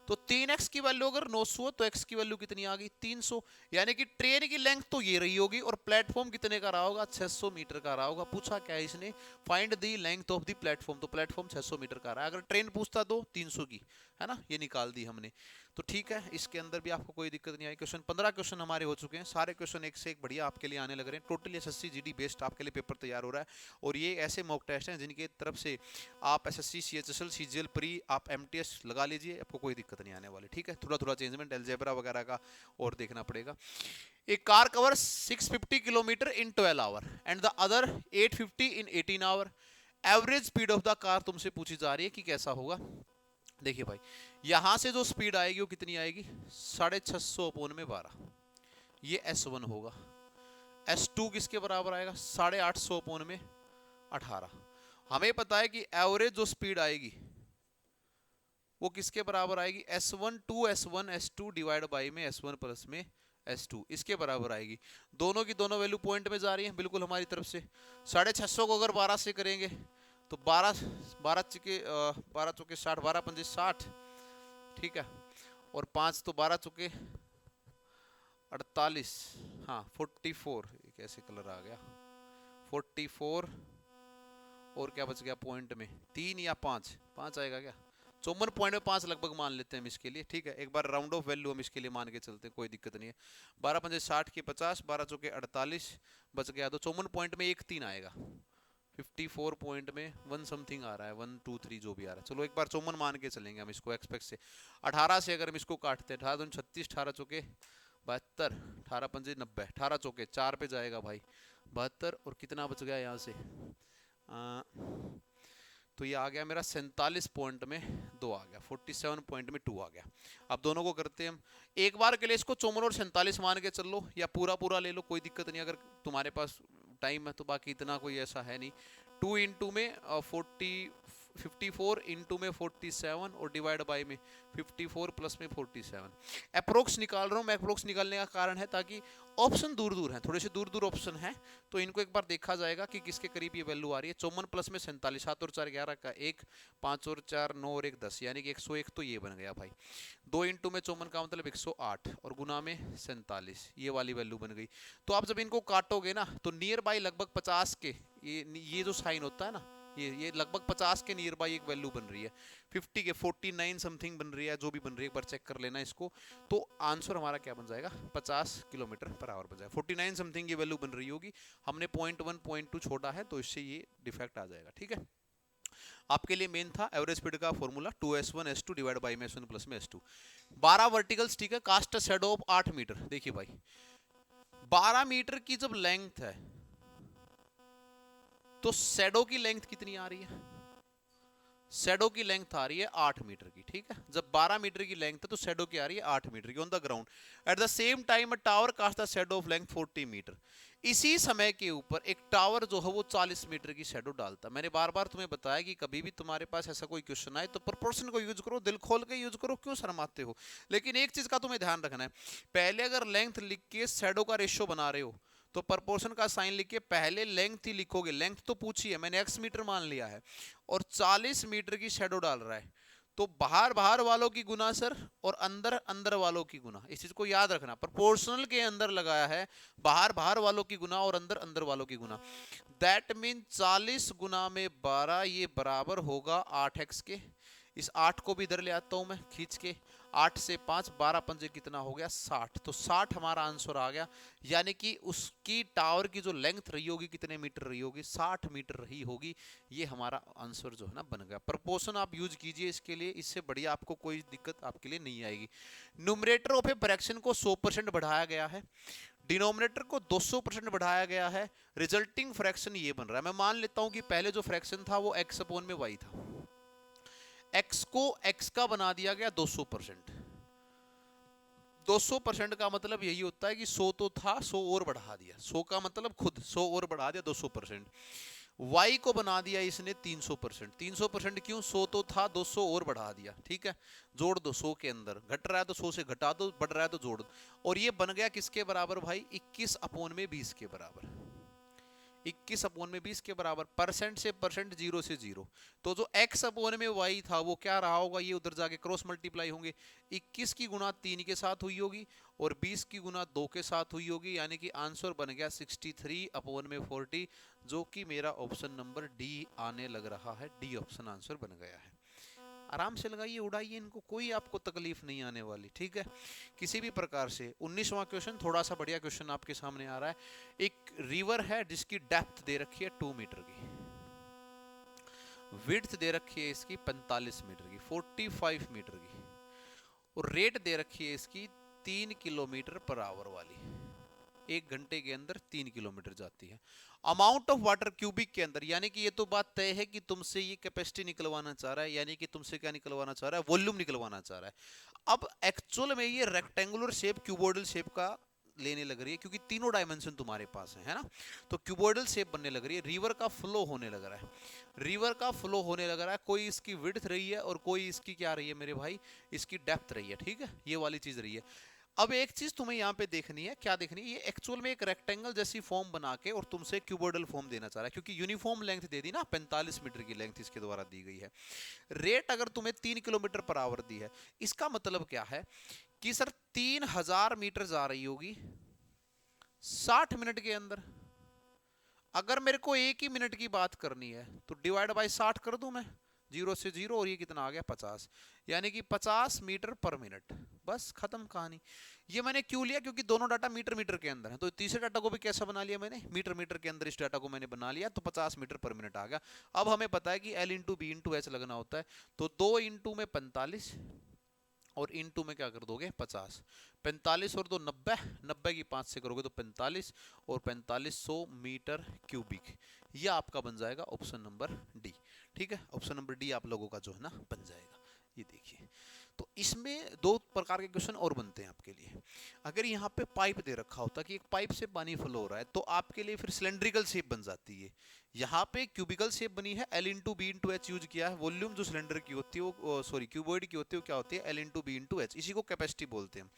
तो 3x की वैल्यू अगर 900 तो x की वैल्यू कितनी आ गई, 300। यानी कि ट्रेन की लेंथ तो ये रही होगी और प्लेटफॉर्म कितने का रहा होगा, 600 मीटर का रहा होगा। पूछा क्या है इसने, find the length of the platform, तो प्लेटफॉर्म 600 मीटर का रहा है। अगर ट्रेन पूछता तो 300 की, है ना, ये निकाल दी हमने। तो ठीक है, इसके अंदर भी आपको कोई दिक्कत नहीं आई। क्वेश्चन 15 क्वेश्चन हमारे हो चुके हैं, सारे क्वेश्चन एक से एक बढ़िया आपके लिए आने लग रहे हैं। टोटली एसएससी जीडी बेस्ड आपके लिए पेपर तैयार हो रहा है। और ये ऐसे मॉक टेस्ट हैं जिनके तरफ से आप एसएससी सीएचएसएल सीजीएल प्री आप एमटीएस लगा लीजिए, आपको कोई दिक्कत नहीं आने वाली। ठीक है, थोड़ा थोड़ा चेंजमेंट अलजेब्रा वगैरह का और देखना पड़ेगा। एक car cover 650 kilometre in 12 hour and the other 850 in 18 hour. Average speed of the car तुमसे पूछी जा रही है कि कैसा होगा। देखिए भाई, यहां से जो स्पीड आएगी वो कितनी आएगी, 650 अपॉन में 12, ये S1 होगा। S2 किसके बराबर आएगा, 850 अपॉन में 18। हमें पता है कि एवरेज जो स्पीड आएगी वो किसके बराबर आएगी, S1 to S1 S2 divide by में S1 प्लस में S2, इसके बराबर आएगी। दोनों की दोनों वैल्यू पॉइंट में जा रही है बिल्कुल हमारी तरफ से। 650 को अगर 12 से करेंगे तो 12 12 चुके 12 चौके 60, 12 पंजे 60, ठीक है, और 5 तो 12 चुके 48, हाँ 44, ये कैसे कलर आ गया, 44 और क्या बच गया पॉइंट में, 3 या 5, 5 आएगा क्या, 54 पॉइंट में 5 लगभग मान लेते हैं हम इसके लिए। ठीक है, एक बार राउंड ऑफ वैल्यू हम इसके लिए मान के चलते हैं, कोई दिक्कत नहीं है। 12 पंजे 60 के 50, 12 चौके 48 बच गया, तो 54 पॉइंट में 1 3 आएगा। 54 पॉइंट में 1 समथिंग आ रहा है, 1 2 3 जो भी आ रहा है, चलो एक बार 54 मान के चलेंगे हम इसको एक्सपेक्ट से। 18 से अगर हम इसको काटते हैं, 18 36, 18 चौके 72, 18 पंजे 90, 18 चौके 4 पे जाएगा भाई 72, और कितना बच गया यहाँ से, तो ये आ गया मेरा 47 पॉइंट में 2 आ गया, 47 पॉइंट में 2 आ गया। अब दोनों को करते हैं हम, एक बार के लिए इसको 54 और 47 मान के चल लो, या पूरा पूरा ले लो, कोई दिक्कत नहीं अगर तुम्हारे पास टाइम है तो, बाकी इतना कोई ऐसा है नहीं। 2 इंटू में 54 इंटू में 47 और डिवाइड बाई में 54 प्लस में 47। अप्रोक्स निकाल रहा हूँ मैं, अप्रोक्स निकालने का कारण है ताकि ऑप्शन दूर दूर हैं, थोड़े से दूर दूर ऑप्शन हैं, तो इनको एक बार देखा जाएगा कि किसके करीब ये वैल्यू आ रही है। 54 प्लस में 47, 7 और 4 11 का 1, 5 और 4 9 और 1 10, यानी कि 101, तो ये बन गया भाई। 2 इंटू में 54 का मतलब 108 और गुना में 47, ये वाली वैल्यू बन गई। तो आप जब इनको काटोगे ना तो नियर बाई लगभग 50 के, ये जो साइन होता है ना, ये लगभग 50 के नियर बाई एक वैल्यू बन रही है। 50 के 49 समथिंग बन रही है, जो भी बन रही है एक बार चेक कर लेना इसको। तो आंसर हमारा क्या बन जाएगा, 50 किलोमीटर पर आवर बन जाएगा। 49 समथिंग ये वैल्यू बन रही होगी, हमने 0.1 0.2 छोड़ा है तो इससे ये डिफेक्ट आ जाएगा। ठीक है, आपके लिए मेन था एवरेज स्पीड का formula 2s1 s2 divide by में s1 प्लस में s2। 12 वर्टिकल्स, ठीक है, cast a shadow of 8 metre. देखिए भाई 12 मीटर की जब लेंथ है तो शैडो की लेंथ कितनी आ रही है, शैडो की लेंथ आ रही है 8 मीटर की। ठीक है, जब 12 मीटर की लेंथ है तो शैडो की आ रही है 8 मीटर की on the ground. At the same time a tower cast the shadow of length 40 metre. इसी समय के ऊपर एक टावर जो है वो 40 मीटर की शैडो डालता है। मैंने बार बार तुम्हें बताया कि कभी भी तुम्हारे पास ऐसा कोई क्वेश्चन आए तो प्रोपोर्शन को यूज करो, दिल खोल के यूज करो, क्यों शर्माते हो। लेकिन एक चीज का तुम्हें ध्यान रखना है, पहले अगर लेंथ लिख के शैडो का रेशियो बना रहे हो तो प्रोपोर्शन का साइन लिख के पहले लेंथ ही लिखोगे। लेंथ तो पूछी है मैंने, x मीटर मान लिया है और 40 मीटर की शैडो डाल रहा है, तो बाहर बाहर वालों की गुना सर और अंदर अंदर वालों की गुना। इस चीज को याद रखना, प्रोपोर्शनल के अंदर लगाया है, बाहर बाहर वालों की गुना और अंदर अंदर वालों की गुना। दैट मीन 40 गुना में 12 ये बराबर होगा 8x के। इस 8 को भी इधर ले आता हूं मैं खींच के, 8 से 5 12 पंजे कितना हो गया 60, तो 60 हमारा आंसर आ गया। यानी कि उसकी टावर की जो लेंथ रही होगी कितने मीटर रही होगी, 60 मीटर रही होगी। ये हमारा आंसर जो है ना बन गया। प्रपोर्शन आप यूज कीजिए इसके लिए, इससे बढ़िया आपको कोई दिक्कत आपके लिए नहीं आएगी। न्यूमरेटर ऑफ ए फ्रैक्शन को 100% बढ़ाया गया है, डिनोमिनेटर को 200% बढ़ाया गया है, रिजल्टिंग फ्रैक्शन ये बन रहा है। मैं मान लेता हूं कि पहले जो फ्रैक्शन था वो x अपॉन में y था, x को x का बना दिया गया 200%। 200% का मतलब यही होता है कि 100 तो था, 100 और बढ़ा दिया, 100 का मतलब खुद 100 और बढ़ा दिया 200%। y को बना दिया इसने 300%। 300% क्यों, 100 तो था 200 और बढ़ा दिया, ठीक है, जोड़ दो 100 के अंदर, घट रहा है तो 100 से घटा दो, बढ़ रहा है तो जोड़ दो, और ये बन गया किसके बराबर भाई, 21 अपॉन में 20 के बराबर। 21 अपॉन में 20 के बराबर, परसेंट से परसेंट, जीरो से जीरो, तो जो x अपॉन में y था वो क्या रहा होगा, ये उधर जाके क्रॉस मल्टीप्लाई होंगे, 21 की गुना 3 के साथ हुई होगी और 20 की गुना 2 के साथ हुई होगी, यानी कि आंसर बन गया 63 अपॉन में 40, जो कि मेरा ऑप्शन नंबर डी आने लग रहा है। डी ऑप्शन आंसर बन गया है। आराम से लगाइए, उड़ाइए इनको, कोई आपको तकलीफ नहीं आने वाली, ठीक है, किसी भी प्रकार से। 19वां क्वेश्चन थोड़ा सा बढ़िया क्वेश्चन आपके सामने आ रहा है। एक रिवर है जिसकी डेप्थ दे रखी है 2 मीटर की, विड्थ दे रखी है इसकी 45 मीटर की, 45 मीटर की, और रेट दे रखी है इसकी 3 किलोमीटर पर आवर वाली, 1 घंटे के अंदर 3 किलोमीटर जाती है। अमाउंट ऑफ वाटर क्यूबिक के अंदर, यानी कि ये तो बात तय है कि तुमसे ये कैपेसिटी निकलवाना चाह रहा है, यानी कि तुमसे क्या निकलवाना चाह रहा है, वॉल्यूम निकलवाना चाह रहा है। अब एक्चुअल में ये रेक्टेंगुलर शेप, क्यूबोइडल शेप का लेने लग रही है, क्योंकि तीनों डायमेंशन तुम्हारे पास है ना, तो क्यूबोइडल शेप बनने लग रही है। रिवर का फ्लो होने लग रहा है, रिवर का फ्लो होने लग रहा है, कोई इसकी विड्थ रही है और कोई इसकी क्या रही है मेरे भाई, इसकी डेप्थ रही है, ठीक है, ये वाली चीज रही है। अब एक चीज तुम्हें यहाँ पे देखनी है, क्या देखनी है, ये एक्चुअल में एक रेक्टेंगल जैसी फॉर्म बना के और तुमसे क्यूबोइडल फॉर्म देना चाह रहा है, क्योंकि यूनिफॉर्म लेंथ दे दी ना, 45 मीटर की लेंथ इसके द्वारा दी गई है। रेट अगर तुम्हें 3 किलोमीटर पर आवर दी है, इसका मतलब क्या है कि सर 3000 मीटर जा रही होगी 60 मिनट के अंदर। अगर मेरे को 1 ही मिनट की बात करनी है तो डिवाइड बाय 60 कर दूं मैं, 0 से 0, और ये कितना आ गया 50, यानी कि 50 मीटर पर मिनट, बस खत्म कहानी। ये मैंने क्यों लिया, क्योंकि दोनों डाटा मीटर मीटर के अंदर है, तो तीसरे डाटा को भी कैसा बना लिया मैंने, मीटर मीटर के अंदर इस डाटा को मैंने बना लिया, तो 50 मीटर पर मिनट आ गया। अब हमें पता है कि L into B into H लगना होता है, तो 2 इंटू में 45 और इनटू में क्या कर दोगे 50, 45 और 2 90, 90 की 5 से करोगे तो 45, और 4500 मीटर क्यूबिक, यह आपका बन जाएगा ऑप्शन नंबर डी, ठीक है, ऑप्शन नंबर डी आप लोगों का जो है ना बन जाएगा। ये देखिए, तो इसमें 2 प्रकार के क्वेश्चन और बनते हैं आपके लिए। अगर यहाँ पे पाइप दे रखा होता कि एक पाइप से पानी फ्लो हो रहा है, तो आपके लिए फिर सिलेंड्रिकल शेप बन जाती है। यहाँ पे क्यूबिकल शेप बनी है, L into B into H use किया है, वॉल्यूम जो सिलेंडर की होती है वो, सॉरी क्यूबॉइड की होती है वो क्या होती है, L into B into H, इसी को कैपेसिटी बोलते हैं।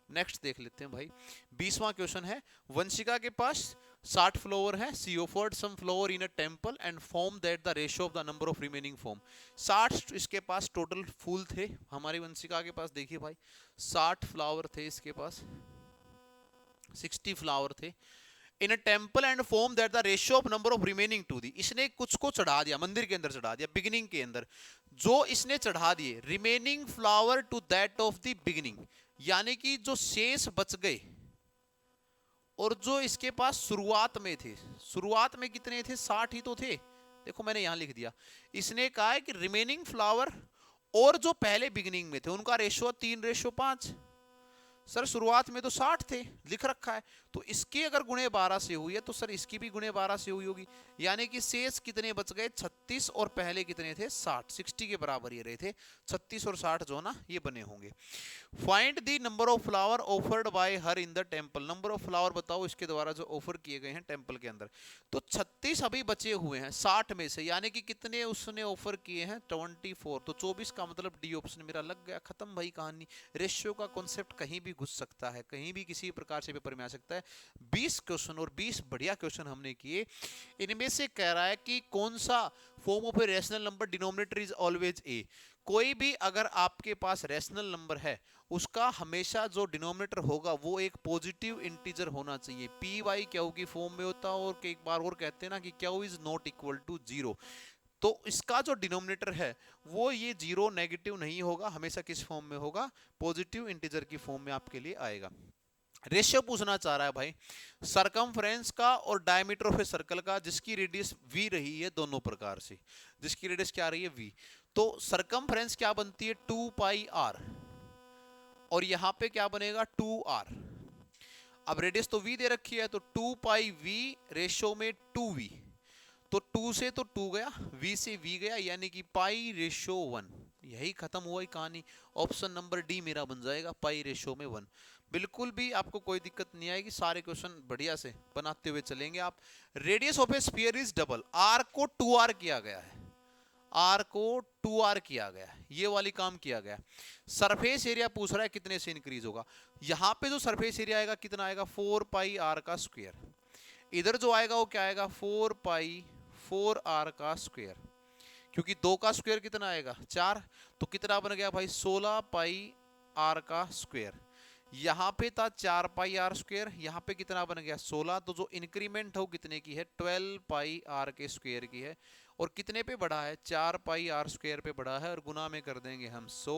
नेक्स्ट देख लेते हैं भाई, 20वां क्वेश्चन है, वंशिका के पास 60 फ्लावर है, she offered some flower in a temple and form that the ratio of the number of remaining form. 60 इसके पास टोटल फूल थे, हमारी वंशिका के पास देखिए भाई 60 फ्लावर थे इसके पास, 60 फ्लावर थे, in a temple and form that the ratio of number of remaining to the, इसने कुछ को चढ़ा दिया मंदिर के अंदर, चढ़ा दिया बिगिनिंग के अंदर, जो इसने चढ़ा दिए remaining flower to that of the beginning, यानी कि जो शेष बच गए और जो इसके पास शुरुआत में थे, शुरुआत में कितने थे 60 ही तो थे, देखो मैंने यहां लिख दिया, इसने कहा है कि रिमेनिंग फ्लावर और जो पहले बिगिनिंग में थे उनका रेशियो 3:5। सर शुरुआत में तो 60 थे लिख रखा है, तो इसकी अगर गुणे 12 से हुई है तो सर इसकी भी गुणे 12 से हुई होगी, यानी कि शेष कितने बच गए 36, और पहले कितने थे 60, 60 के बराबर ये रहे थे, 36 और 60 जो ना ये बने होंगे। Find the number of flower offered by her in the temple, number of flower बताओ इसके द्वारा जो ऑफर किए गए हैं टेंपल के अंदर, तो 36 अभी बचे हुए हैं 60 में से, यानी कि कितने उसने ऑफर किए हैं 24, तो 24 का मतलब डी ऑप्शन मेरा लग गया, खत्म भाई कहानी। रेशियो का कॉन्सेप्ट कहीं भी घुस सकता है, कहीं भी किसी प्रकार से पेपर में आ सकता है। 20 क्वेश्चन और 20 बढ़िया क्वेश्चन हमने किए, इनमें से कह रहा है कि कौन सा form of a rational number denominator is always a, कोई भी अगर आपके पास रैशनल नंबर है उसका हमेशा जो डिनोमिनेटर होगा वो एक पॉजिटिव इंटीजर होना चाहिए, पी वाई क्यू की फॉर्म में होता है, और एक बार और कहते हैं ना कि Q is not equal to 0, तो इसका जो डिनोमिनेटर है वो ये जीरो नेगेटिव नहीं होगा, हमेशा किस फॉर्म में होगा, पॉजिटिव इंटीजर की फॉर्म में आपके लिए आएगा। रेशियो पूछना चाह रहा है भाई सरकमफ्रेंस का और डायमीटर ऑफ ए सर्कल का जिसकी रेडियस v रही है दोनों प्रकार से, जिसकी रेडियस क्या रही है v, तो सरकमफ्रेंस क्या बनती है 2 पाई r और यहां पे क्या बनेगा 2r। अब रेडियस तो v दे रखी है तो 2 पाई v रेशियो में 2v, तो 2 से तो 2 गया, v से v गया, यानी कि पाई रेशियो 1। यही खत्म हुआ ही कहानी। ऑप्शन नंबर डी मेरा बन जाएगा पाई रेशियो में 1। बिल्कुल भी आपको कोई दिक्कत नहीं आएगी, सारे क्वेश्चन बढ़िया से बनाते हुए चलेंगे आप। Radius of a sphere is double, r को 2r किया गया है, आर को 2r किया गया है, ये वाली काम किया गया। सरफेस एरिया पूछ रहा है कितने से इंक्रीज होगा, यहां पे जो सरफेस एरिया आएगा कितना आएगा 4 पाई आर का स्क्वायर, इधर जो आएगा वो क्या आएगा 4 पाई 4r का स्क्वायर, क्योंकि 2 का स्क्वायर कितना आएगा 4, तो कितना बन गया भाई 16 पाई r का स्क्वायर। यहां पे था 4 पाई r स्क्वायर, यहां पे कितना बन गया 16, तो जो इंक्रीमेंट है वो कितने की है 12 पाई r के स्क्वायर की है, और कितने पे बढ़ा है 4 पाई r स्क्वायर पे बढ़ा है, और गुना में कर देंगे हम 100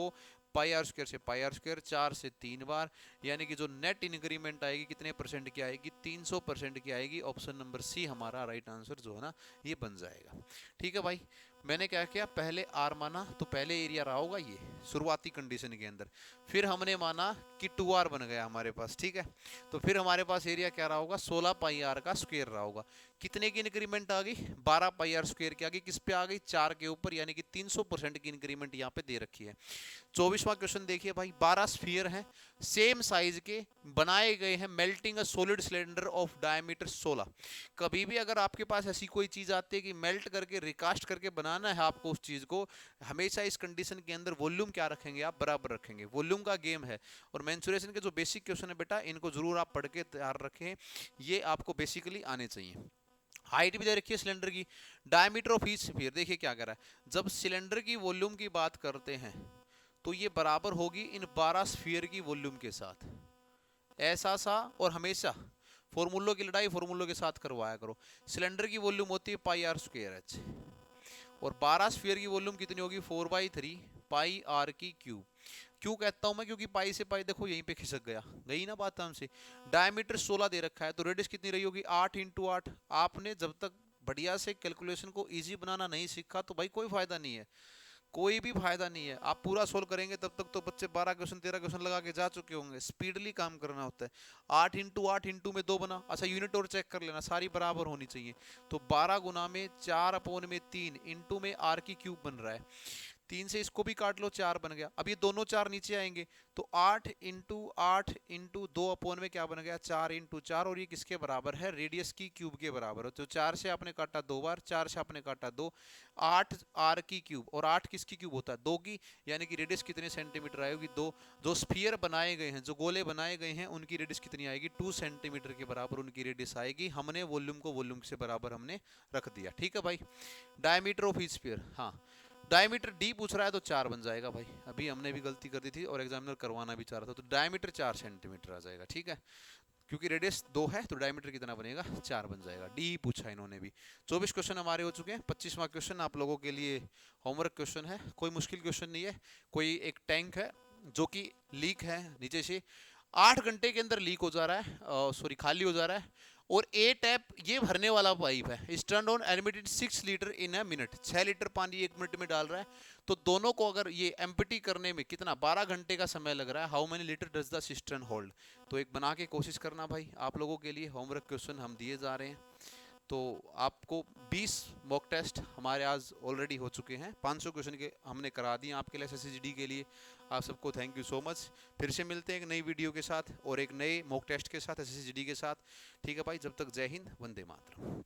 पाई आर स्क्वायर से पाई आर स्क्वायर 4 से 3 बार, यानी कि जो नेट इंक्रीमेंट आएगी कितने परसेंट की आएगी 300% की आएगी। ऑप्शन नंबर सी हमारा राइट आंसर जो है ना ये बन जाएगा। ठीक है भाई, मैंने क्या किया पहले आर माना, तो पहले एरिया रहा होगा ये शुरुआती कंडीशन के अंदर, फिर हमने माना कि 2r बन गया हमारे पास, ठीक है, तो फिर हमारे पास एरिया क्या रहा होगा 16 पाई आर का स्क्वायर रहा होगा। कितने की इंक्रीमेंट आ गई 12 पाई आर स्क्वायर की आ गई, किस पे आ गई 4 के ऊपर, यानी कि 300% की इंक्रीमेंट यहाँ पे दे रखी है। 24वां क्वेश्चन देखिए भाई, 12 स्फीयर हैं सेम साइज के बनाए गए हैं melting a solid cylinder of diameter 16। कभी भी अगर आपके पास ऐसी कोई चीज आती है कि मेल्ट करके रिकास्ट करके बनाना है आपको उस चीज को, हमेशा इस कंडीशन के अंदर वॉल्यूम क्या रखेंगे आप बराबर रखेंगे, वॉल्यूम का गेम है। और मेंसुरेशन के जो बेसिक क्वेश्चन है बेटा इनको जरूर आप पढ़ के तैयार रखें, ये आपको बेसिकली आने चाहिए। हाइट भी दे रखी है सिलेंडर की, डायमीटर ऑफ ईच स्फीयर देखिए क्या कर रहा है, जब सिलेंडर की वॉल्यूम की बात करते हैं तो ये बराबर होगी इन 12 स्फीयर की वॉल्यूम के साथ, ऐसा सा, और हमेशा फॉर्मूलों की लड़ाई फॉर्मूलों के साथ करवाया करो। सिलेंडर की वॉल्यूम होती है पाई आर स्क्वायर एच, और 12 स्फीयर की वॉल्यूम कितनी होगी 4/3 पाई आर की क्यूब। क्यों कहता हूं मैं, क्योंकि पाई से पाई देखो यहीं पे खिसक गया, गई ना बात हमसे। डायमीटर 16 दे रखा है, तो रेडियस कितनी रही होगी 8 × 8। आपने जब तक बढ़िया से कैलकुलेशन को इजी बनाना नहीं सीखा तो भाई कोई फायदा नहीं है, कोई भी फायदा नहीं है। आप पूरा सोल्व करेंगे तब तक तो बच्चे 12 क्वेश्चन 13 क्वेश्चन लगा के जा चुके होंगे। स्पीडली काम करना होता है। 8 × 8 × में 2 बना, अच्छा यूनिट और चेक कर लेना सारी बराबर होनी चाहिए, तो 12 गुना में 4/3 इंटू में r की क्यूब बन रहा है, 3 से इसको भी काट लो 4 बन गया। अब ये दोनों 4 नीचे आएंगे तो 8 × 8 × 2 में क्या बन गया 4 × 4, और ये किसके बराबर है रेडियस की क्यूब के बराबर है। तो 4 से आपने काटा 2 बार, 4 से आपने काटा 2, 8 r की क्यूब, और 8 किसकी क्यूब होता है 2 की, यानी कि रेडियस कितने सेंटीमीटर आएगी 2। जो स्फीयर बनाए गए हैं जो गोले बनाए गए हैं उनकी रेडियस कितनी आएगी 2 सेंटीमीटर के बराबर उनकी रेडियस आएगी। हमने वॉल्यूम को वॉल्यूम से बराबर हमने रख दिया, ठीक है भाई। डायमीटर ऑफ ईच स्फीयर, हाँ डायमीटर डी पूछ रहा है तो 4 बन जाएगा भाई, अभी हमने भी गलती कर दी थी और एग्जामिनर करवाना भी चाह रहा था, तो डायमीटर 4 सेंटीमीटर आ जाएगा, ठीक है। क्योंकि रेडियस 2 है तो डायमीटर कितना बनेगा 4 बन जाएगा, डी पूछा इन्होंने भी। 24 क्वेश्चन हमारे हो चुके हैं। 25वां क्वेश्चन आप लोगों के लिए होमवर्क क्वेश्चन है, कोई मुश्किल क्वेश्चन नहीं है। कोई एक टैंक है जो कि लीक है नीचे से, 8 घंटे के अंदर लीक हो जा रहा है, सॉरी खाली हो जा रहा है, और ए टैप ये भरने वाला पाइप है, इस turn on admitted 6 litre in a minute, 6 litre पानी 1 मिनट में डाल रहा है। तो दोनों को अगर ये एम्प्टी करने में कितना 12 घंटे का समय लग रहा है, how many litre does the cistern hold. तो एक बना के कोशिश करना भाई, आप लोगों के लिए होमवर्क क्वेश्चन हम दिए जा रहे हैं। तो आपको 20 मॉक टेस्ट हमारे आज ऑलरेडी हो चुके हैं, 500 क्वेश्चन के हमने करा दिए आपके लिए एसएससीजीडी के लिए। आप सबको थैंक यू सो मच। फिर से मिलते हैं एक नई वीडियो के साथ और एक नए मॉक टेस्ट के साथ एसएससीजीडी के साथ, ठीक है भाई। जब तक जय हिंद, वंदे मातरम।